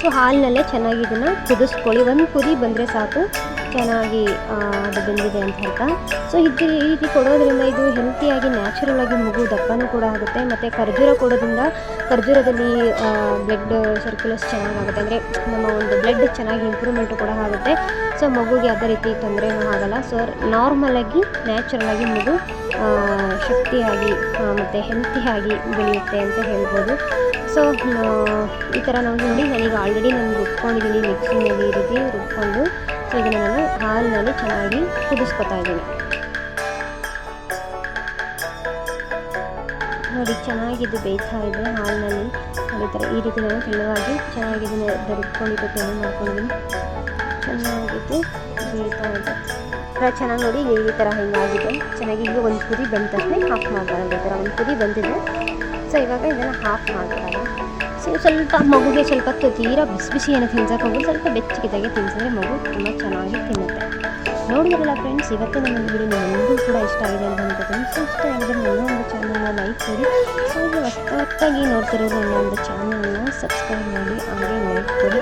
So ಹಾಲಿನಲ್ಲೇ ಚೆನ್ನಾಗಿ ಇದನ್ನು ಕುದಿಸ್ಕೊಳ್ಳಿ. ಒಂದು ಕುದಿ ಬಂದರೆ ಸಾಕು, ಚೆನ್ನಾಗಿ ಅದು ಬೆಂದಿದೆ ಅಂತ ಹೇಳ್ತಾ. ಸೊ ಈ ರೀತಿ ಕೊಡೋದ್ರಿಂದ ಇದು ಹೆಲ್ತಿಯಾಗಿ ನ್ಯಾಚುರಲ್ ಆಗಿ ಮಗು ದಪ್ಪನೂ ಕೂಡ ಆಗುತ್ತೆ. ಮತ್ತು ಖರ್ಜೂರ ಕೊಡೋದ್ರಿಂದ ಖರ್ಜೂರದಲ್ಲಿ ಬ್ಲಡ್ ಸರ್ಕ್ಯುಲೇಷನ್ ಚೆನ್ನಾಗಾಗುತ್ತೆ, ಅಂದರೆ ನಮ್ಮ ಒಂದು ಬ್ಲಡ್ ಚೆನ್ನಾಗಿ ಇಂಪ್ರೂವ್ಮೆಂಟು ಕೂಡ ಆಗುತ್ತೆ. ಸೊ ಮಗುಗೆ ಯಾವುದೇ ರೀತಿ ತೊಂದರೆನೂ ಆಗಲ್ಲ. ಸೊ ನಾರ್ಮಲಾಗಿ ನ್ಯಾಚುರಲಾಗಿ ಮಗು ಶಕ್ತಿಯಾಗಿ ಮತ್ತು ಹೆಲ್ತಿಯಾಗಿ ಬೆಳೆಯುತ್ತೆ ಅಂತ ಹೇಳ್ಬೋದು. ಸೊ ಈ ಥರ ನಾವು ನೋಡಿ, ನಾನೀಗ ಆಲ್ರೆಡಿ ನಾನು ರುಬ್ಕೊಂಡಿದ್ದೀನಿ ಮಿಕ್ಸಿನಲ್ಲಿ, ಈ ರೀತಿ ರುಬ್ಕೊಂಡು. ಸೊ ಇದನ್ನು ನಾನು ಹಾಲಿನಲ್ಲಿ ಚೆನ್ನಾಗಿ ಕುದಿಸ್ಕೊತಾ ಇದ್ದೀನಿ. ನೋಡಿ ಚೆನ್ನಾಗಿದ್ದು ಬೇಯ್ತಾ ಇದೆ ಹಾಲಿನಲ್ಲಿ. ಈ ಥರ ಈ ರೀತಿ ನಾನು ತೆಳುವಾಗಿ ಚೆನ್ನಾಗಿದ್ದು ರುಬ್ಕೊಂಡಿದ್ದು ತೆಳು ಮಾಡ್ಕೊಂಡಿದ್ದೀನಿ. ಚೆನ್ನಾಗಿದ್ದು ಬೇಯ್ತಾ ಇದೆ. ಚೆನ್ನಾಗಿ ನೋಡಿ ಈ ಥರ ಹಿಂಗಾಗಿದೆ ಚೆನ್ನಾಗಿ. ಈಗ ಒಂದು ಕುದಿ ಬಂದ ತಕ್ಷಣ ಹಾಫ್ ಮಾಡಬಾರದು. ಈ ಥರ ಒಂದು ಕುದಿ ಬಂದಿದೆ. ಸೊ ಇವಾಗ ಇದನ್ನು ಹಾಫ್ ಮಾಡಬಾರದು. ಸೊ ಸ್ವಲ್ಪ ಮಗುಗೆ ಸ್ವಲ್ಪ ತೀರಾ ಬಿಸಿ ಏನು ತಿನ್ಸೋಕೆ ಹೋಗೋದು, ಸ್ವಲ್ಪ ಬೆಚ್ಚಗಿದಾಗೆ ತಿನ್ಸಿದ್ರೆ ಮಗು ತುಂಬ ಚೆನ್ನಾಗಿ ತಿನ್ನುತ್ತೆ. ನೋಡಿದ್ರಲ್ಲ ಫ್ರೆಂಡ್ಸ್, ಇವತ್ತಿನ ನನ್ನ ವಿಡಿಯೋ ನಿಮಗೂ ಕೂಡ ಇಷ್ಟ ಆಗಿದೆ ಅಂತ ಅನ್ಕೋತೀನಿ. ಸೊ ಇಷ್ಟ ಆಗಿದ್ರೆ ನನ್ನ ಒಂದು ಚಾನಲ್ನ ಲೈಕ್ ಮಾಡಿ. ಸೊ ಈಗ ಹೊಸದಾಗಿ ನೋಡ್ತಿರೋದು ನನ್ನ ಒಂದು ಚಾನಲ್ನ ಸಬ್ಸ್ಕ್ರೈಬ್ ಮಾಡಿ, ಹಾಗೆ ಲೈಕ್ ಕೊಡಿ.